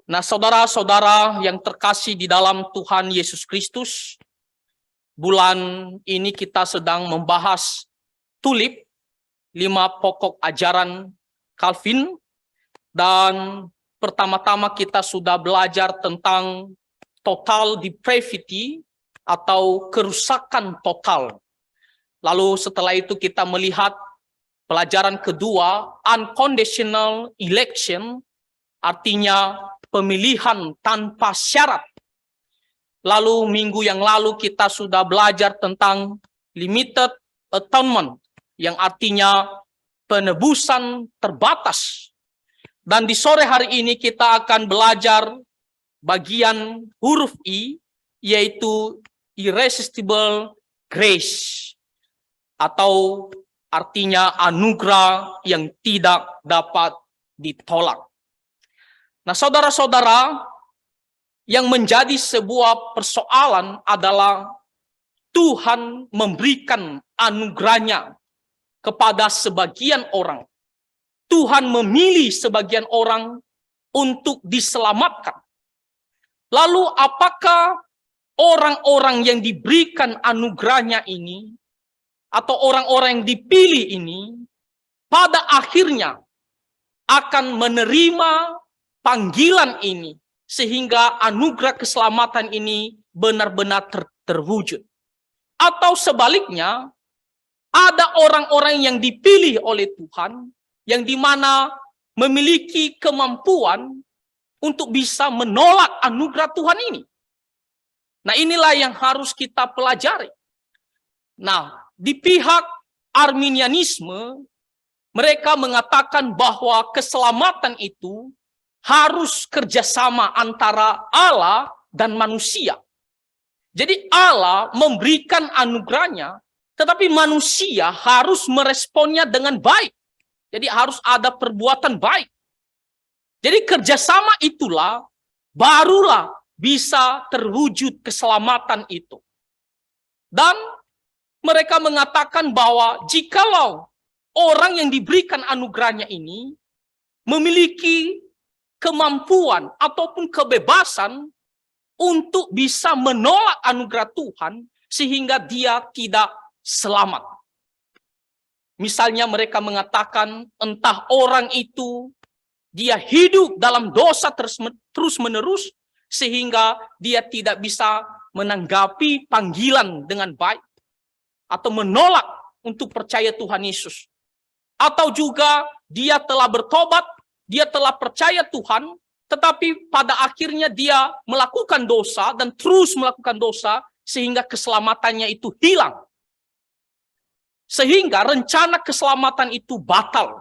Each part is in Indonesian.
Nah, saudara-saudara yang terkasih di dalam Tuhan Yesus Kristus, bulan ini kita sedang membahas tulip, 5 pokok ajaran Calvin, dan pertama-tama kita sudah belajar tentang total depravity atau kerusakan total. Lalu setelah itu kita melihat pelajaran kedua, unconditional election, artinya pemilihan tanpa syarat. Lalu minggu yang lalu kita sudah belajar tentang limited atonement, yang artinya penebusan terbatas. Dan di sore hari ini kita akan belajar bagian huruf I, yaitu irresistible grace, atau artinya anugerah yang tidak dapat ditolak. Nah, saudara-saudara, yang menjadi sebuah persoalan adalah Tuhan memberikan anugerahnya kepada sebagian orang. Tuhan memilih sebagian orang untuk diselamatkan. Lalu apakah orang-orang yang diberikan anugerahnya ini, atau orang-orang yang dipilih ini, pada akhirnya akan menerima panggilan ini, sehingga anugerah keselamatan ini benar-benar terwujud? Atau sebaliknya, ada orang-orang yang dipilih oleh Tuhan, yang dimana memiliki kemampuan untuk bisa menolak anugerah Tuhan ini. Nah, inilah yang harus kita pelajari. Nah, di pihak Arminianisme, mereka mengatakan bahwa keselamatan itu harus kerjasama antara Allah dan manusia. Jadi Allah memberikan anugerahnya, tetapi manusia harus meresponnya dengan baik. Jadi harus ada perbuatan baik. Jadi kerjasama itulah barulah bisa terwujud keselamatan itu. Dan mereka mengatakan bahwa jikalau orang yang diberikan anugerahnya ini memiliki kemampuan ataupun kebebasan untuk bisa menolak anugerah Tuhan sehingga dia tidak selamat. Misalnya mereka mengatakan entah orang itu dia hidup dalam dosa terus-menerus sehingga dia tidak bisa menanggapi panggilan dengan baik atau menolak untuk percaya Tuhan Yesus. Atau juga dia telah bertobat, dia telah percaya Tuhan, tetapi pada akhirnya dia melakukan dosa dan terus melakukan dosa sehingga keselamatannya itu hilang. Sehingga rencana keselamatan itu batal.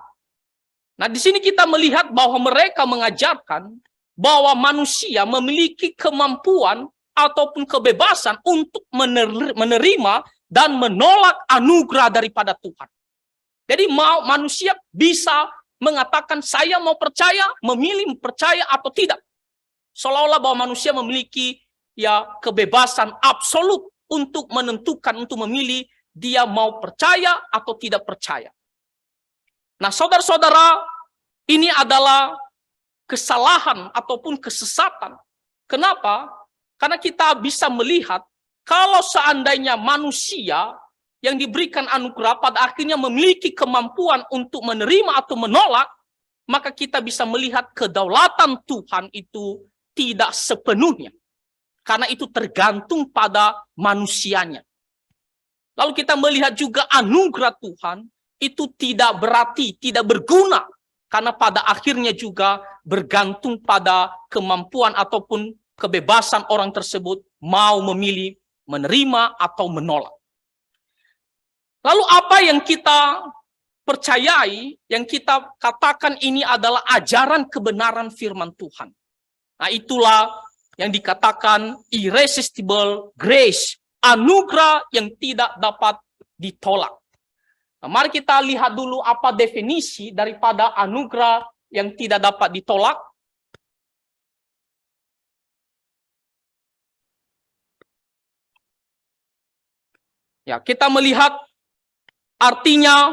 Nah, di sini kita melihat bahwa mereka mengajarkan bahwa manusia memiliki kemampuan ataupun kebebasan untuk menerima dan menolak anugerah daripada Tuhan. Jadi manusia bisa mengatakan saya mau percaya, memilih percaya atau tidak. Seolah-olah bahwa manusia memiliki kebebasan absolut untuk menentukan, untuk memilih dia mau percaya atau tidak percaya. Nah, saudara-saudara, ini adalah kesalahan ataupun kesesatan. Kenapa? Karena kita bisa melihat kalau seandainya manusia yang diberikan anugerah pada akhirnya memiliki kemampuan untuk menerima atau menolak, maka kita bisa melihat kedaulatan Tuhan itu tidak sepenuhnya. Karena itu tergantung pada manusianya. Lalu kita melihat juga anugerah Tuhan itu tidak berarti, tidak berguna. Karena pada akhirnya juga bergantung pada kemampuan ataupun kebebasan orang tersebut mau memilih menerima atau menolak. Lalu apa yang kita percayai, yang kita katakan ini adalah ajaran kebenaran firman Tuhan. Nah, itulah yang dikatakan irresistible grace, anugerah yang tidak dapat ditolak. Nah, mari kita lihat dulu apa definisi daripada anugerah yang tidak dapat ditolak. Ya, kita melihat artinya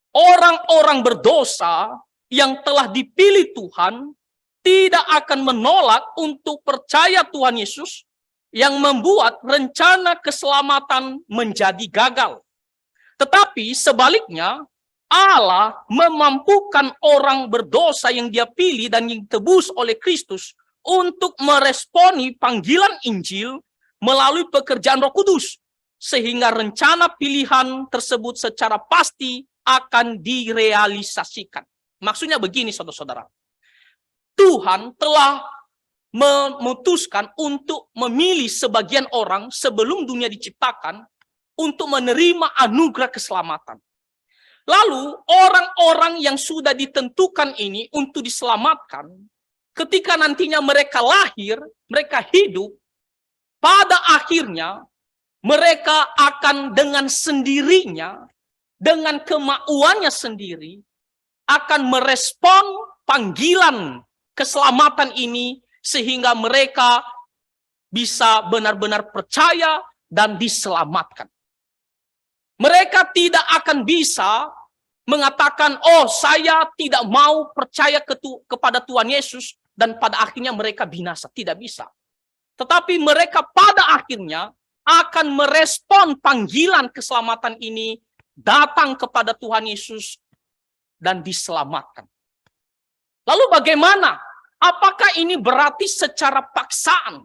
orang-orang berdosa yang telah dipilih Tuhan tidak akan menolak untuk percaya Tuhan Yesus yang membuat rencana keselamatan menjadi gagal. Tetapi sebaliknya, Allah memampukan orang berdosa yang Dia pilih dan yang ditebus oleh Kristus untuk meresponi panggilan Injil melalui pekerjaan Roh Kudus, sehingga rencana pilihan tersebut secara pasti akan direalisasikan. Maksudnya begini, saudara-saudara. Tuhan telah memutuskan untuk memilih sebagian orang sebelum dunia diciptakan untuk menerima anugerah keselamatan. Lalu orang-orang yang sudah ditentukan ini untuk diselamatkan, ketika nantinya mereka lahir, mereka hidup, pada akhirnya mereka akan dengan sendirinya, dengan kemauannya sendiri, akan merespon panggilan keselamatan ini sehingga mereka bisa benar-benar percaya dan diselamatkan. Mereka tidak akan bisa mengatakan, oh saya tidak mau percaya kepada Tuhan Yesus dan pada akhirnya mereka binasa. Tidak bisa. Tetapi mereka pada akhirnya akan merespon panggilan keselamatan ini, datang kepada Tuhan Yesus dan diselamatkan. Lalu bagaimana? Apakah ini berarti secara paksaan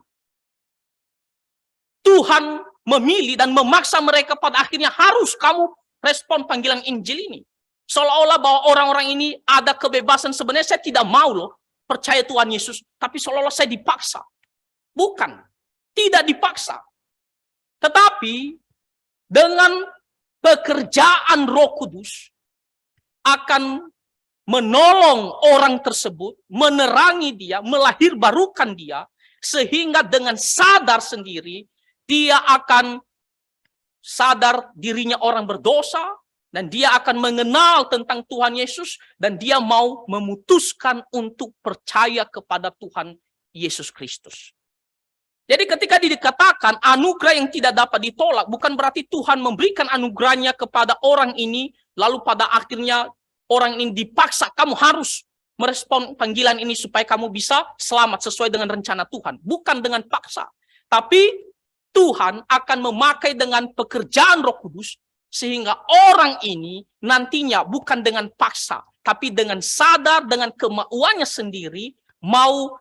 Tuhan memilih dan memaksa mereka pada akhirnya harus kamu respon panggilan Injil ini? Seolah-olah bahwa orang-orang ini ada kebebasan, sebenarnya saya tidak mau loh percaya Tuhan Yesus, tapi seolah-olah saya dipaksa. Bukan, tidak dipaksa. Tetapi dengan pekerjaan Roh Kudus akan menolong orang tersebut, menerangi dia, melahirbarukan dia, sehingga dengan sadar sendiri, dia akan sadar dirinya orang berdosa, dan dia akan mengenal tentang Tuhan Yesus, dan dia mau memutuskan untuk percaya kepada Tuhan Yesus Kristus. Jadi ketika dikatakan anugerah yang tidak dapat ditolak, bukan berarti Tuhan memberikan anugerahnya kepada orang ini, lalu pada akhirnya orang ini dipaksa, kamu harus merespon panggilan ini supaya kamu bisa selamat sesuai dengan rencana Tuhan. Bukan dengan paksa. Tapi Tuhan akan memakai dengan pekerjaan Roh Kudus, sehingga orang ini nantinya bukan dengan paksa, tapi dengan sadar, dengan kemauannya sendiri, mau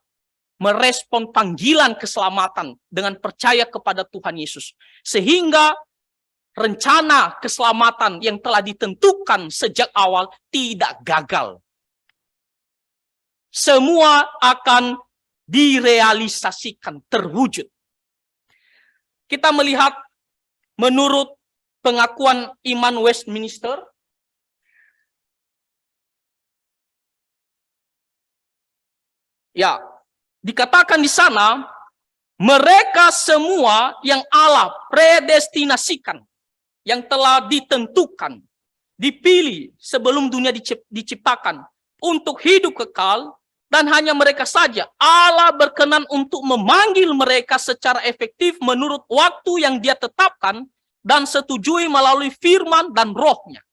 merespon panggilan keselamatan dengan percaya kepada Tuhan Yesus. Sehingga rencana keselamatan yang telah ditentukan sejak awal tidak gagal. Semua akan direalisasikan, terwujud. Kita melihat menurut pengakuan iman Westminster, ya, dikatakan di sana, mereka semua yang Allah predestinasikan, yang telah ditentukan, dipilih sebelum dunia diciptakan untuk hidup kekal, dan hanya mereka saja Allah berkenan untuk memanggil mereka secara efektif menurut waktu yang Dia tetapkan dan setujui melalui firman dan Roh-Nya.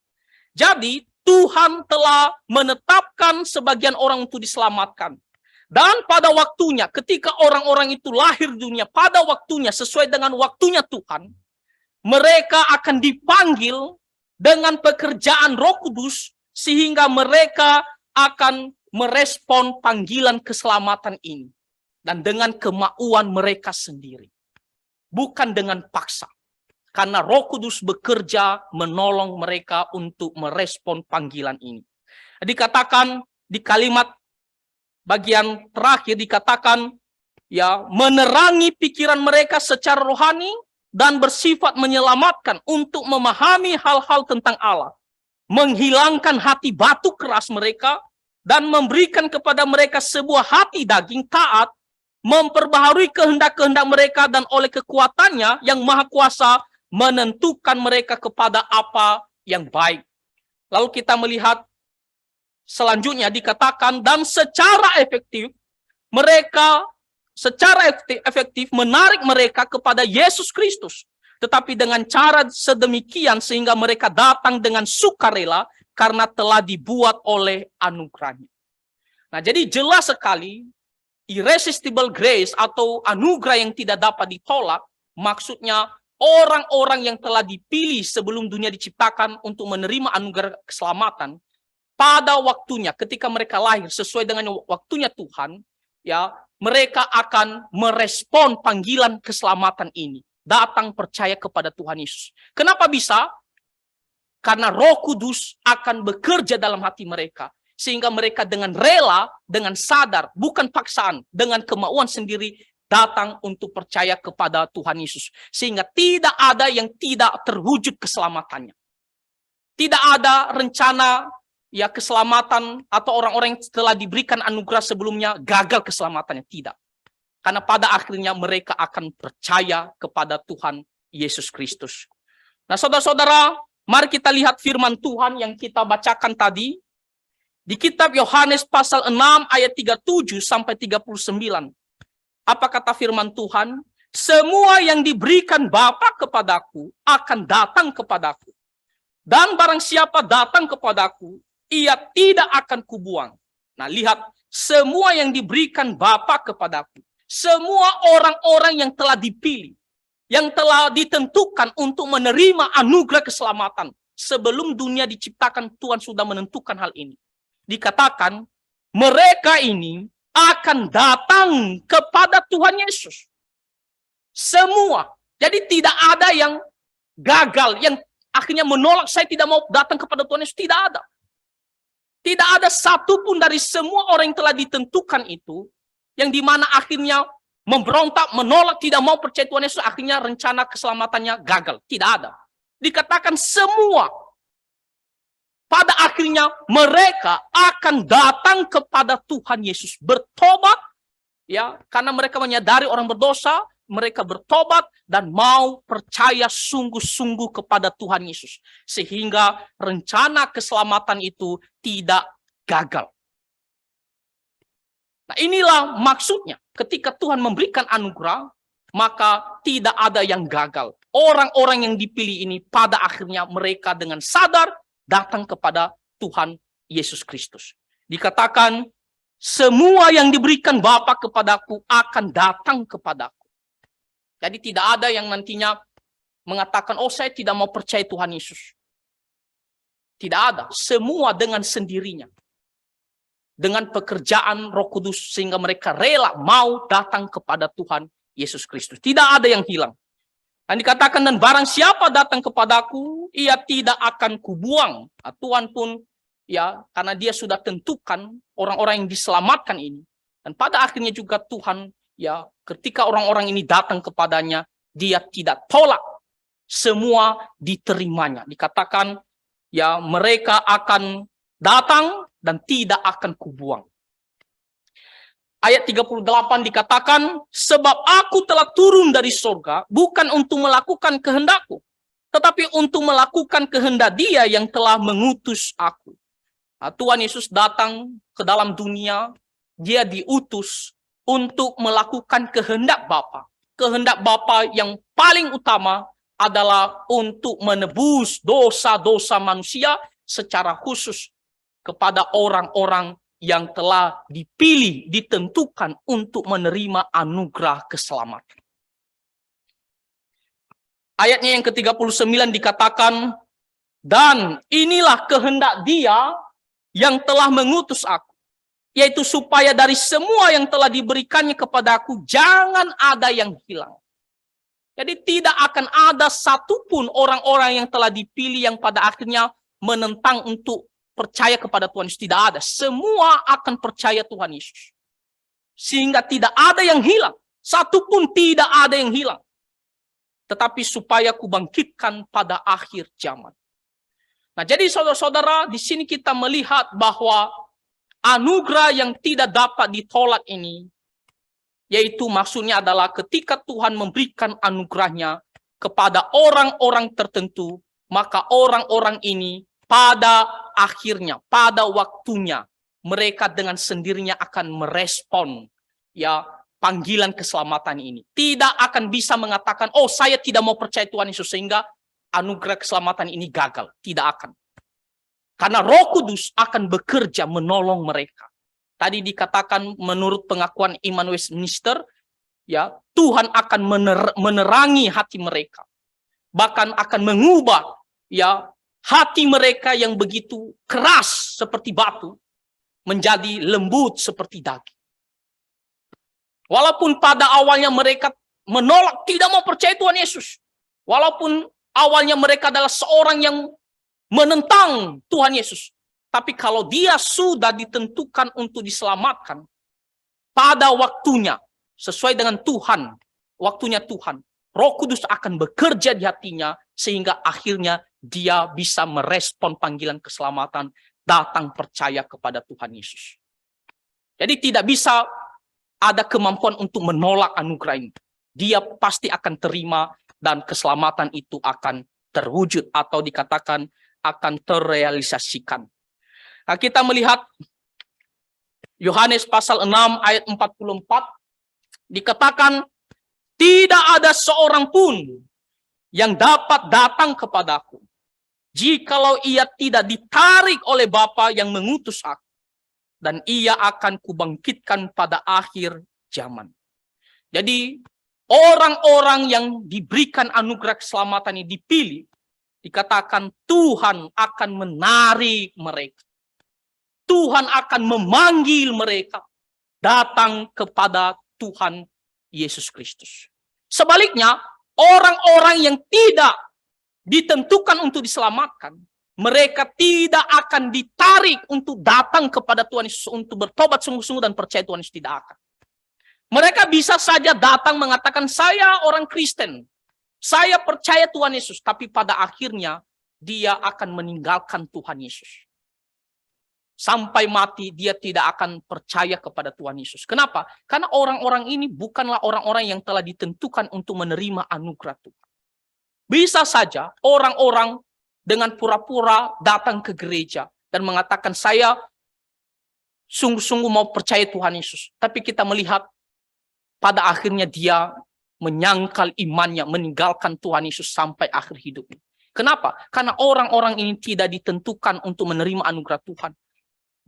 Jadi Tuhan telah menetapkan sebagian orang untuk diselamatkan. Dan pada waktunya, ketika orang-orang itu lahir dunia, pada waktunya, sesuai dengan waktunya Tuhan, mereka akan dipanggil dengan pekerjaan Roh Kudus, sehingga mereka akan merespon panggilan keselamatan ini. Dan dengan kemauan mereka sendiri. Bukan dengan paksa. Karena Roh Kudus bekerja menolong mereka untuk merespon panggilan ini. Dikatakan di kalimat bagian terakhir, dikatakan ya, menerangi pikiran mereka secara rohani dan bersifat menyelamatkan untuk memahami hal-hal tentang Allah, menghilangkan hati batu keras mereka dan memberikan kepada mereka sebuah hati daging taat, memperbaharui kehendak-kehendak mereka, dan oleh kekuatannya yang maha kuasa menentukan mereka kepada apa yang baik. Lalu kita melihat selanjutnya dikatakan, dan secara efektif mereka menarik mereka kepada Yesus Kristus, tetapi dengan cara sedemikian sehingga mereka datang dengan sukarela karena telah dibuat oleh anugerahnya. Nah, jadi jelas sekali irresistible grace atau anugerah yang tidak dapat ditolak, maksudnya orang-orang yang telah dipilih sebelum dunia diciptakan untuk menerima anugerah keselamatan, pada waktunya ketika mereka lahir sesuai dengan waktunya Tuhan, ya, mereka akan merespon panggilan keselamatan ini, datang percaya kepada Tuhan Yesus. Kenapa bisa? Karena Roh Kudus akan bekerja dalam hati mereka, sehingga mereka dengan rela, dengan sadar, bukan paksaan, dengan kemauan sendiri datang untuk percaya kepada Tuhan Yesus. Sehingga tidak ada yang tidak terwujud keselamatannya. Tidak ada rencana ya keselamatan atau orang-orang yang telah diberikan anugerah sebelumnya gagal keselamatannya. Tidak. Karena pada akhirnya mereka akan percaya kepada Tuhan Yesus Kristus. Nah, saudara-saudara, mari kita lihat firman Tuhan yang kita bacakan tadi. Di kitab Yohanes pasal 6 ayat 37 sampai 39. Apa kata firman Tuhan? Semua yang diberikan Bapa kepadaku akan datang kepadaku. Dan barang siapa datang kepadaku, ia tidak akan kubuang. Nah, lihat, semua yang diberikan Bapa kepadaku. Semua orang-orang yang telah dipilih, yang telah ditentukan untuk menerima anugerah keselamatan. Sebelum dunia diciptakan, Tuhan sudah menentukan hal ini. Dikatakan, mereka ini akan datang kepada Tuhan Yesus. Semua. Jadi tidak ada yang gagal, yang akhirnya menolak, saya tidak mau datang kepada Tuhan Yesus. Tidak ada. Tidak ada satupun dari semua orang yang telah ditentukan itu, yang dimana akhirnya memberontak, menolak, tidak mau percaya Tuhan Yesus, akhirnya rencana keselamatannya gagal. Tidak ada. Dikatakan semua. Pada akhirnya mereka akan datang kepada Tuhan Yesus, bertobat, ya, karena mereka menyadari orang berdosa, mereka bertobat dan mau percaya sungguh-sungguh kepada Tuhan Yesus, sehingga rencana keselamatan itu tidak gagal. Nah, inilah maksudnya, ketika Tuhan memberikan anugerah, maka tidak ada yang gagal. Orang-orang yang dipilih ini pada akhirnya mereka dengan sadar datang kepada Tuhan Yesus Kristus. Dikatakan, semua yang diberikan Bapa kepadaku akan datang kepadaku. Jadi tidak ada yang nantinya mengatakan, oh saya tidak mau percaya Tuhan Yesus. Tidak ada. Semua dengan sendirinya. Dengan pekerjaan Roh Kudus, sehingga mereka rela mau datang kepada Tuhan Yesus Kristus. Tidak ada yang hilang. Dan dikatakan, dan barang siapa datang kepadaku, ia tidak akan kubuang. Nah, Tuhan pun, ya, karena dia sudah tentukan orang-orang yang diselamatkan ini. Dan pada akhirnya juga Tuhan, ya, ketika orang-orang ini datang kepadanya, dia tidak tolak. Semua diterimanya. Dikatakan, ya, mereka akan datang dan tidak akan kubuang. Ayat 38 dikatakan, sebab aku telah turun dari surga, bukan untuk melakukan kehendakku, tetapi untuk melakukan kehendak Dia yang telah mengutus aku. Nah, Tuhan Yesus datang ke dalam dunia, Dia diutus untuk melakukan kehendak Bapa. Kehendak Bapa yang paling utama adalah untuk menebus dosa-dosa manusia secara khusus kepada orang-orang yang telah dipilih, ditentukan untuk menerima anugerah keselamatan. Ayatnya yang ke-39 dikatakan, dan inilah kehendak Dia yang telah mengutus aku, yaitu supaya dari semua yang telah diberikannya kepadaku, jangan ada yang hilang. Jadi tidak akan ada satupun orang-orang yang telah dipilih yang pada akhirnya menentang untuk percaya kepada Tuhan Yesus. Tidak ada. Semua akan percaya Tuhan Yesus. Sehingga tidak ada yang hilang. Satupun tidak ada yang hilang. Tetapi supaya kubangkitkan pada akhir zaman. Nah, jadi saudara-saudara, di sini kita melihat bahwa anugerah yang tidak dapat ditolak ini, yaitu maksudnya adalah ketika Tuhan memberikan anugerahnya kepada orang-orang tertentu, maka orang-orang ini pada akhirnya, pada waktunya, mereka dengan sendirinya akan merespon ya panggilan keselamatan ini. Tidak akan bisa mengatakan, oh saya tidak mau percaya Tuhan Yesus sehingga anugerah keselamatan ini gagal. Tidak akan. Karena Roh Kudus akan bekerja menolong mereka. Tadi dikatakan menurut pengakuan Iman Westminster, ya, Tuhan akan menerangi hati mereka. Bahkan akan mengubah, ya, hati mereka yang begitu keras seperti batu menjadi lembut seperti daging. Walaupun pada awalnya mereka menolak, tidak mau percaya Tuhan Yesus. Walaupun awalnya mereka adalah seorang yang menentang Tuhan Yesus. Tapi kalau dia sudah ditentukan untuk diselamatkan, pada waktunya, sesuai dengan Tuhan, waktunya Tuhan, Roh Kudus akan bekerja di hatinya, sehingga akhirnya dia bisa merespon panggilan keselamatan, datang percaya kepada Tuhan Yesus. Jadi tidak bisa ada kemampuan untuk menolak anugerah ini. Dia pasti akan terima dan keselamatan itu akan terwujud atau dikatakan akan terrealisasikan. Nah, kita melihat Yohanes pasal 6 ayat 44 dikatakan, tidak ada seorang pun yang dapat datang kepadaku jikalau ia tidak ditarik oleh Bapa yang mengutus aku, dan ia akan kubangkitkan pada akhir zaman. Jadi orang-orang yang diberikan anugerah keselamatan ini dipilih, dikatakan Tuhan akan menarik mereka. Tuhan akan memanggil mereka datang kepada Tuhan Yesus Kristus. Sebaliknya, orang-orang yang tidak ditentukan untuk diselamatkan, mereka tidak akan ditarik untuk datang kepada Tuhan Yesus untuk bertobat sungguh-sungguh dan percaya Tuhan Yesus, tidak akan. Mereka bisa saja datang mengatakan, saya orang Kristen, saya percaya Tuhan Yesus, tapi pada akhirnya dia akan meninggalkan Tuhan Yesus. Sampai mati dia tidak akan percaya kepada Tuhan Yesus. Kenapa? Karena orang-orang ini bukanlah orang-orang yang telah ditentukan untuk menerima anugerah Tuhan. Bisa saja orang-orang dengan pura-pura datang ke gereja dan mengatakan, saya sungguh-sungguh mau percaya Tuhan Yesus. Tapi kita melihat pada akhirnya dia menyangkal imannya, meninggalkan Tuhan Yesus sampai akhir hidupnya. Kenapa? Karena orang-orang ini tidak ditentukan untuk menerima anugerah Tuhan.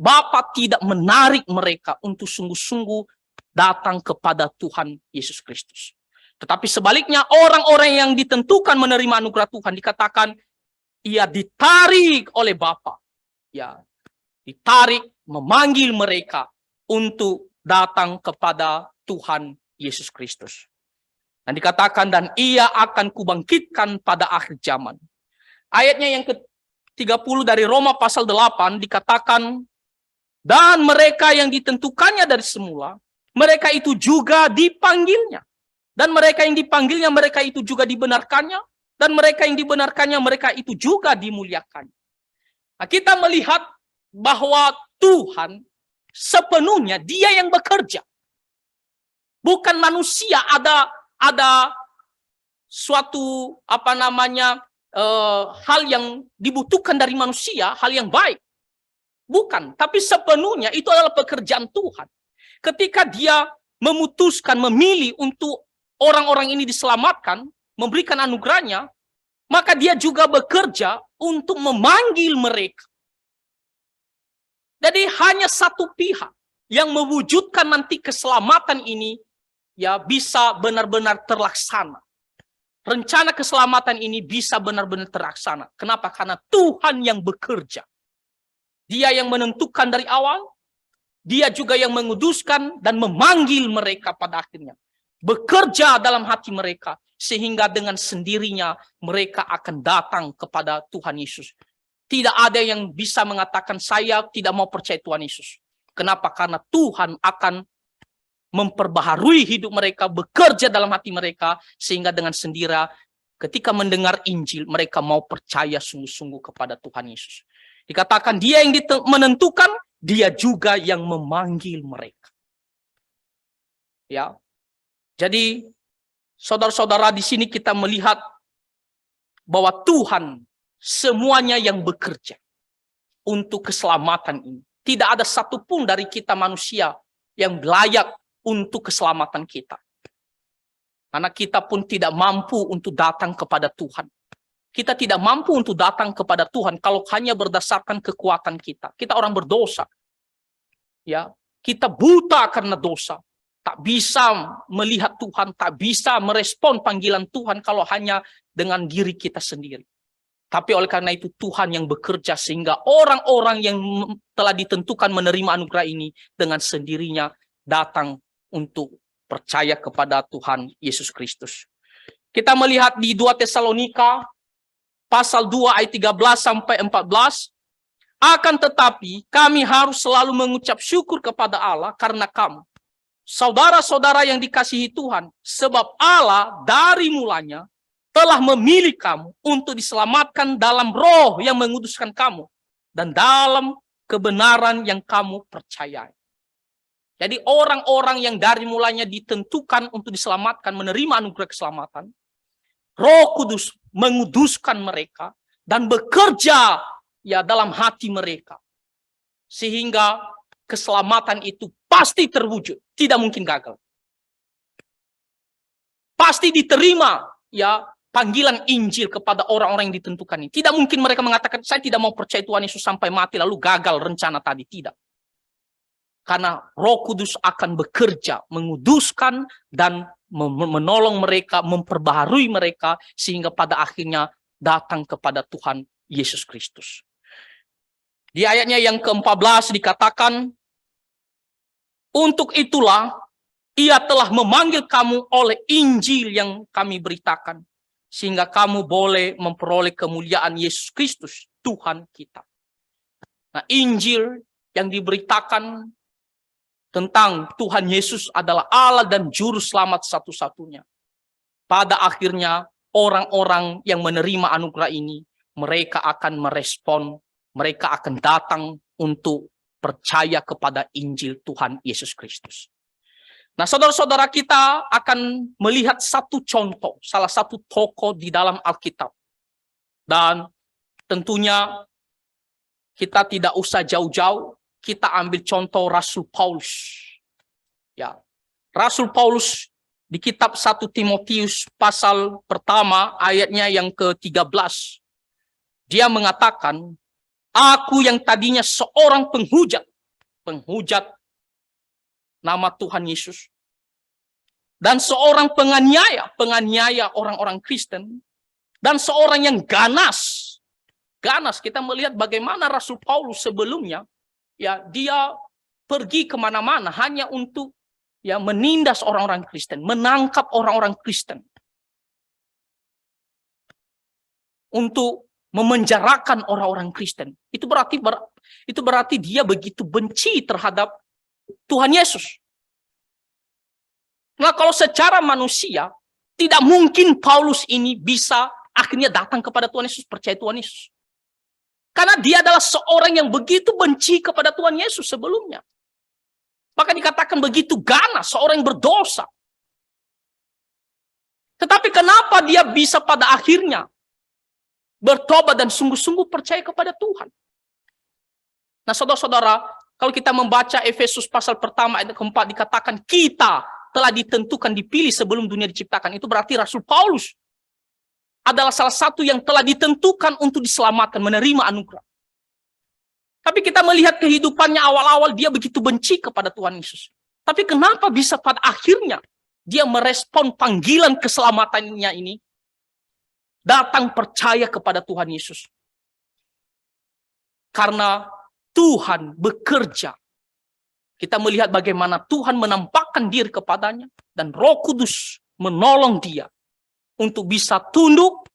Bapa tidak menarik mereka untuk sungguh-sungguh datang kepada Tuhan Yesus Kristus. Tetapi sebaliknya, orang-orang yang ditentukan menerima anugerah Tuhan dikatakan ia ditarik oleh Bapa. Ya, ditarik, memanggil mereka untuk datang kepada Tuhan Yesus Kristus. Dan dikatakan, dan ia akan kubangkitkan pada akhir zaman. Ayatnya yang ke-30 dari Roma pasal 8 dikatakan, dan mereka yang ditentukannya dari semula, mereka itu juga dipanggilnya. Dan mereka yang dipanggilnya, mereka itu juga dibenarkannya. Dan mereka yang dibenarkannya, mereka itu juga dimuliakan. Nah, kita melihat bahwa Tuhan sepenuhnya dia yang bekerja. Bukan manusia ada suatu hal yang dibutuhkan dari manusia, hal yang baik. Bukan, tapi sepenuhnya itu adalah pekerjaan Tuhan. Ketika dia memutuskan, memilih untuk orang-orang ini diselamatkan, memberikan anugerahnya, maka dia juga bekerja untuk memanggil mereka. Jadi hanya satu pihak yang mewujudkan nanti keselamatan ini, ya, bisa benar-benar terlaksana. Rencana keselamatan ini bisa benar-benar terlaksana. Kenapa? Karena Tuhan yang bekerja. Dia yang menentukan dari awal, dia juga yang menguduskan dan memanggil mereka pada akhirnya. Bekerja dalam hati mereka, sehingga dengan sendirinya mereka akan datang kepada Tuhan Yesus. Tidak ada yang bisa mengatakan, saya tidak mau percaya Tuhan Yesus. Kenapa? Karena Tuhan akan memperbaharui hidup mereka, bekerja dalam hati mereka, sehingga dengan sendiri ketika mendengar Injil, mereka mau percaya sungguh-sungguh kepada Tuhan Yesus. Dikatakan dia yang menentukan, dia juga yang memanggil mereka. Ya. Jadi saudara-saudara, di sini kita melihat bahwa Tuhan semuanya yang bekerja untuk keselamatan ini. Tidak ada satupun dari kita manusia yang layak untuk keselamatan kita. Karena kita pun tidak mampu untuk datang kepada Tuhan. Kita tidak mampu untuk datang kepada Tuhan kalau hanya berdasarkan kekuatan kita. Kita orang berdosa. Ya, kita buta karena dosa. Tak bisa melihat Tuhan, tak bisa merespon panggilan Tuhan kalau hanya dengan diri kita sendiri. Tapi oleh karena itu Tuhan yang bekerja sehingga orang-orang yang telah ditentukan menerima anugerah ini dengan sendirinya datang untuk percaya kepada Tuhan Yesus Kristus. Kita melihat di 2 Tesalonika pasal 2 ayat 13 sampai 14. Akan tetapi kami harus selalu mengucap syukur kepada Allah karena kamu, saudara-saudara yang dikasihi Tuhan, sebab Allah dari mulanya telah memilih kamu untuk diselamatkan dalam roh yang menguduskan kamu dan dalam kebenaran yang kamu percayai. Jadi orang-orang yang dari mulanya ditentukan untuk diselamatkan, menerima anugerah keselamatan, Roh Kudus menguduskan mereka dan bekerja ya dalam hati mereka. Sehingga keselamatan itu pasti terwujud, tidak mungkin gagal. Pasti diterima ya panggilan Injil kepada orang-orang yang ditentukan ini. Tidak mungkin mereka mengatakan, saya tidak mau percaya Tuhan Yesus sampai mati, lalu gagal rencana tadi. Tidak. Karena Roh Kudus akan bekerja, menguduskan dan menolong mereka, memperbaharui mereka, sehingga pada akhirnya datang kepada Tuhan Yesus Kristus. Di ayatnya yang ke-14 dikatakan, untuk itulah Ia telah memanggil kamu oleh Injil yang kami beritakan, sehingga kamu boleh memperoleh kemuliaan Yesus Kristus, Tuhan kita. Nah, Injil yang diberitakan tentang Tuhan Yesus adalah Allah dan Juru Selamat satu-satunya. Pada akhirnya, orang-orang yang menerima anugerah ini, mereka akan merespon, mereka akan datang untuk percaya kepada Injil Tuhan Yesus Kristus. Nah, saudara-saudara, kita akan melihat satu contoh, salah satu tokoh di dalam Alkitab. Dan tentunya kita tidak usah jauh-jauh, kita ambil contoh Rasul Paulus. Ya, Rasul Paulus di kitab 1 Timotius pasal pertama ayatnya yang ke-13. Dia mengatakan, aku yang tadinya seorang penghujat nama Tuhan Yesus, dan seorang penganiaya orang-orang Kristen, dan seorang yang ganas. Kita melihat bagaimana Rasul Paulus sebelumnya, ya dia pergi kemana-mana hanya untuk ya menindas orang-orang Kristen, menangkap orang-orang Kristen, untuk memenjarakan orang-orang Kristen. Itu berarti dia begitu benci terhadap Tuhan Yesus. Nah, kalau secara manusia, tidak mungkin Paulus ini bisa akhirnya datang kepada Tuhan Yesus, percaya Tuhan Yesus. Karena dia adalah seorang yang begitu benci kepada Tuhan Yesus sebelumnya. Maka dikatakan begitu ganas, seorang yang berdosa. Tetapi kenapa dia bisa pada akhirnya bertobat dan sungguh-sungguh percaya kepada Tuhan? Nah, saudara-saudara, kalau kita membaca Efesus pasal pertama ayat keempat, dikatakan kita telah ditentukan, dipilih sebelum dunia diciptakan. Itu berarti Rasul Paulus adalah salah satu yang telah ditentukan untuk diselamatkan, menerima anugerah. Tapi kita melihat kehidupannya awal-awal, dia begitu benci kepada Tuhan Yesus. Tapi kenapa bisa pada akhirnya dia merespon panggilan keselamatannya ini, datang percaya kepada Tuhan Yesus? Karena Tuhan bekerja. Kita melihat bagaimana Tuhan menampakkan diri kepadanya, dan Roh Kudus menolong dia untuk bisa tunduk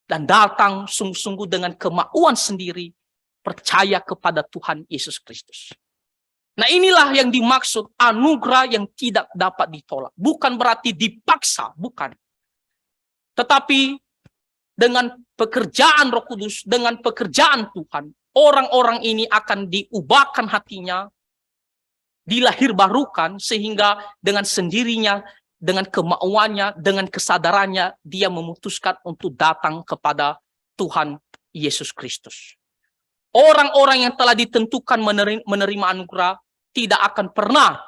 dan datang sungguh-sungguh dengan kemauan sendiri percaya kepada Tuhan Yesus Kristus. Nah, inilah yang dimaksud anugerah yang tidak dapat ditolak. Bukan berarti dipaksa, bukan. Tetapi dengan pekerjaan Roh Kudus, dengan pekerjaan Tuhan, orang-orang ini akan diubahkan hatinya, dilahirbarukan, sehingga dengan sendirinya, dengan kemauannya, dengan kesadarannya, dia memutuskan untuk datang kepada Tuhan Yesus Kristus. Orang-orang yang telah ditentukan menerima anugerah tidak akan pernah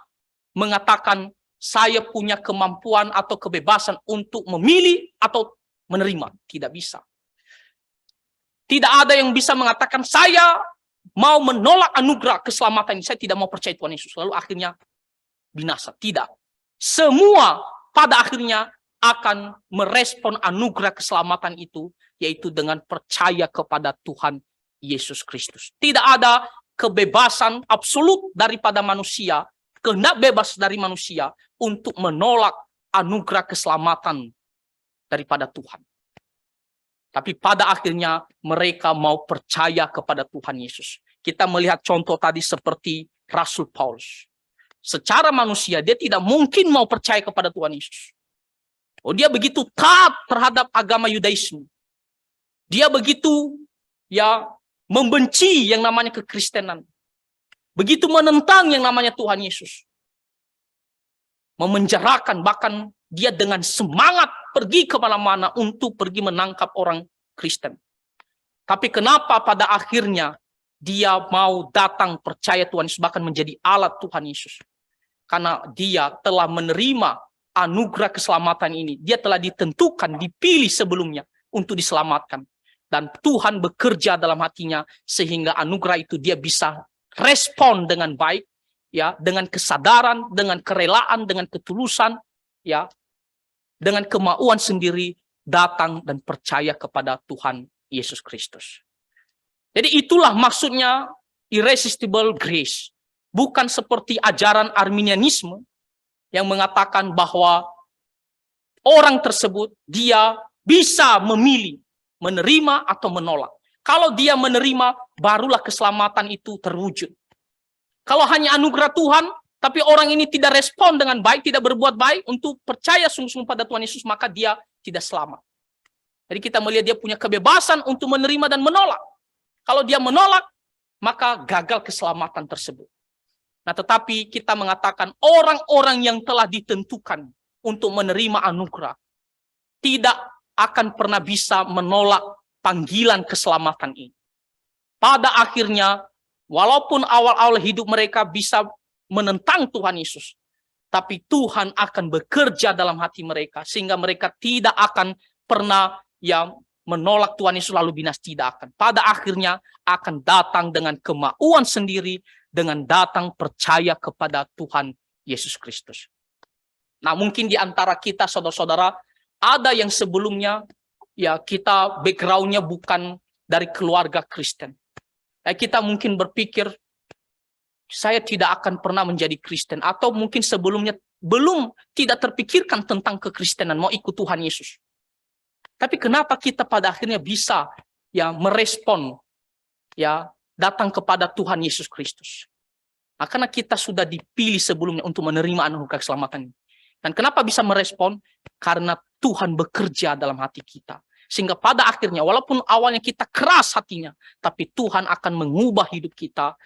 mengatakan saya punya kemampuan atau kebebasan untuk memilih atau menerima. Tidak bisa. Tidak ada yang bisa mengatakan saya mau menolak anugerah keselamatan ini, saya tidak mau percaya Tuhan Yesus, lalu akhirnya binasa. Tidak. Semua pada akhirnya akan merespon anugerah keselamatan itu, yaitu dengan percaya kepada Tuhan Yesus Kristus. Tidak ada kebebasan absolut daripada manusia, kehendak bebas dari manusia untuk menolak anugerah keselamatan daripada Tuhan. Tapi pada akhirnya mereka mau percaya kepada Tuhan Yesus. Kita melihat contoh tadi seperti Rasul Paulus. Secara manusia dia tidak mungkin mau percaya kepada Tuhan Yesus. Oh, dia begitu taat terhadap agama Yudaisme. Dia begitu membenci yang namanya kekristenan. Begitu menentang yang namanya Tuhan Yesus. Memenjarakan, bahkan dia dengan semangat pergi kemana-mana untuk pergi menangkap orang Kristen. Tapi kenapa pada akhirnya dia mau datang percaya Tuhan Yesus, bahkan menjadi alat Tuhan Yesus? Karena dia telah menerima anugerah keselamatan ini. Dia telah ditentukan, dipilih sebelumnya untuk diselamatkan. Dan Tuhan bekerja dalam hatinya sehingga anugerah itu dia bisa respon dengan baik, dengan kesadaran, dengan kerelaan, dengan ketulusan, dengan kemauan sendiri datang dan percaya kepada Tuhan Yesus Kristus. Jadi itulah maksudnya irresistible grace. Bukan seperti ajaran Arminianisme yang mengatakan bahwa orang tersebut dia bisa memilih menerima atau menolak. Kalau dia menerima, barulah keselamatan itu terwujud. Kalau hanya anugerah Tuhan, tapi orang ini tidak respon dengan baik, tidak berbuat baik untuk percaya sungguh-sungguh pada Tuhan Yesus, maka dia tidak selamat. Jadi kita melihat dia punya kebebasan untuk menerima dan menolak. Kalau dia menolak, maka gagal keselamatan tersebut. Nah, tetapi kita mengatakan orang-orang yang telah ditentukan untuk menerima anugerah tidak akan pernah bisa menolak panggilan keselamatan ini. Pada akhirnya, walaupun awal-awal hidup mereka bisa menentang Tuhan Yesus, tapi Tuhan akan bekerja dalam hati mereka sehingga mereka tidak akan pernah menolak Tuhan Yesus lalu binasa, tidak akan. Pada akhirnya akan datang dengan kemauan sendiri, dengan datang percaya kepada Tuhan Yesus Kristus. Nah, mungkin di antara kita saudara-saudara ada yang sebelumnya kita backgroundnya bukan dari keluarga Kristen. Kita mungkin berpikir saya tidak akan pernah menjadi Kristen, atau mungkin sebelumnya belum tidak terpikirkan tentang kekristenan, mau ikut Tuhan Yesus. Tapi kenapa kita pada akhirnya bisa merespon datang kepada Tuhan Yesus Kristus? Nah, karena kita sudah dipilih sebelumnya untuk menerima anugerah keselamatan. Dan kenapa bisa merespon? Karena Tuhan bekerja dalam hati kita. Sehingga pada akhirnya walaupun awalnya kita keras hatinya, tapi Tuhan akan mengubah hidup kita,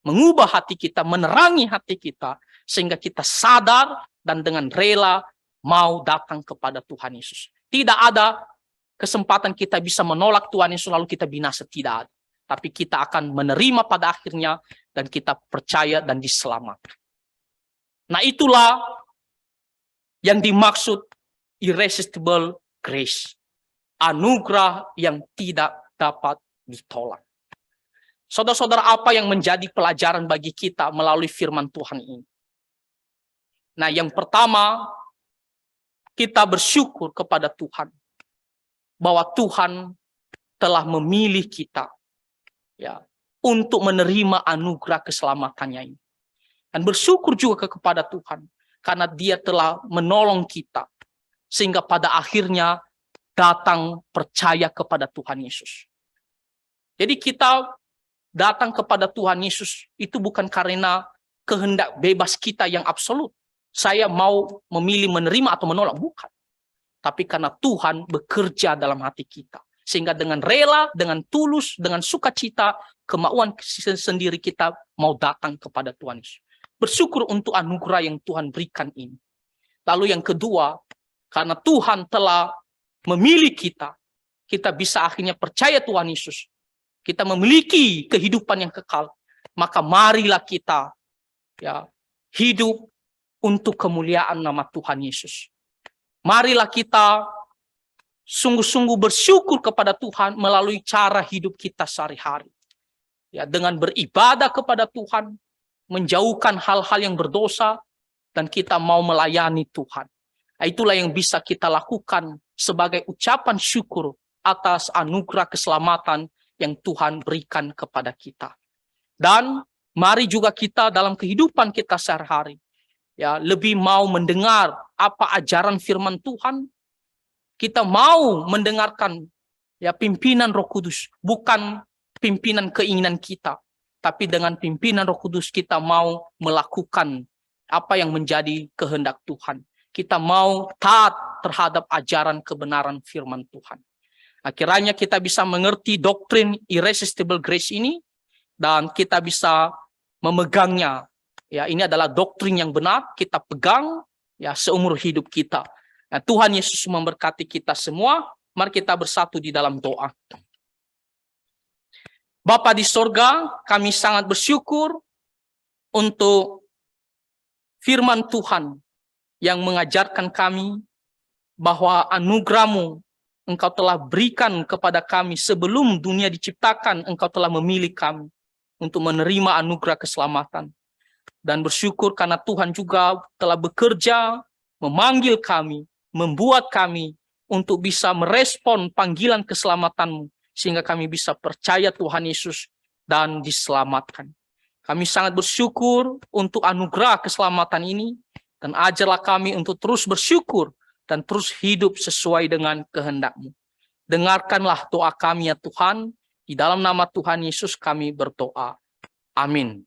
mengubah hati kita, menerangi hati kita, sehingga kita sadar dan dengan rela mau datang kepada Tuhan Yesus. Tidak ada kesempatan kita bisa menolak Tuhan Yesus lalu kita binasa, tidak ada. Tapi kita akan menerima pada akhirnya dan kita percaya dan diselamatkan. Nah, itulah yang dimaksud irresistible grace. Anugerah yang tidak dapat ditolak. Saudara-saudara, apa yang menjadi pelajaran bagi kita melalui firman Tuhan ini? Nah, yang pertama, kita bersyukur kepada Tuhan bahwa Tuhan telah memilih kita untuk menerima anugerah keselamatannya ini. Dan bersyukur juga kepada Tuhan karena Dia telah menolong kita sehingga pada akhirnya datang percaya kepada Tuhan Yesus. Jadi kita datang kepada Tuhan Yesus itu bukan karena kehendak bebas kita yang absolut. Saya mau memilih menerima atau menolak, bukan. Tapi karena Tuhan bekerja dalam hati kita. Sehingga dengan rela, dengan tulus, dengan sukacita, kemauan sendiri kita mau datang kepada Tuhan Yesus. Bersyukur untuk anugerah yang Tuhan berikan ini. Lalu yang kedua, karena Tuhan telah memilih kita, kita bisa akhirnya percaya Tuhan Yesus. Kita memiliki kehidupan yang kekal. Maka marilah kita hidup untuk kemuliaan nama Tuhan Yesus. Marilah kita sungguh-sungguh bersyukur kepada Tuhan melalui cara hidup kita sehari-hari. ya, dengan beribadah kepada Tuhan, menjauhkan hal-hal yang berdosa, dan kita mau melayani Tuhan. Nah, itulah yang bisa kita lakukan sebagai ucapan syukur atas anugerah keselamatan yang Tuhan berikan kepada kita. Dan mari juga kita dalam kehidupan kita sehari-hari, ya, lebih mau mendengar apa ajaran firman Tuhan. Kita mau mendengarkan, ya, pimpinan Roh Kudus, bukan pimpinan keinginan kita, tapi dengan pimpinan Roh Kudus kita mau melakukan apa yang menjadi kehendak Tuhan. Kita mau taat terhadap ajaran kebenaran firman Tuhan. Akhirnya kita bisa mengerti doktrin irresistible grace ini, dan kita bisa memegangnya. Ya, ini adalah doktrin yang benar, kita pegang, ya, seumur hidup kita. Nah, Tuhan Yesus memberkati kita semua. Mari kita bersatu di dalam doa. Bapa di sorga, kami sangat bersyukur untuk firman Tuhan yang mengajarkan kami bahwa anugerah-Mu Engkau telah berikan kepada kami sebelum dunia diciptakan. Engkau telah memilih kami untuk menerima anugerah keselamatan. Dan bersyukur karena Tuhan juga telah bekerja, memanggil kami, membuat kami untuk bisa merespon panggilan keselamatan-Mu, sehingga kami bisa percaya Tuhan Yesus dan diselamatkan. Kami sangat bersyukur untuk anugerah keselamatan ini, dan ajarlah kami untuk terus bersyukur dan terus hidup sesuai dengan kehendak-Mu. Dengarkanlah doa kami ya Tuhan, di dalam nama Tuhan Yesus kami berdoa. Amin.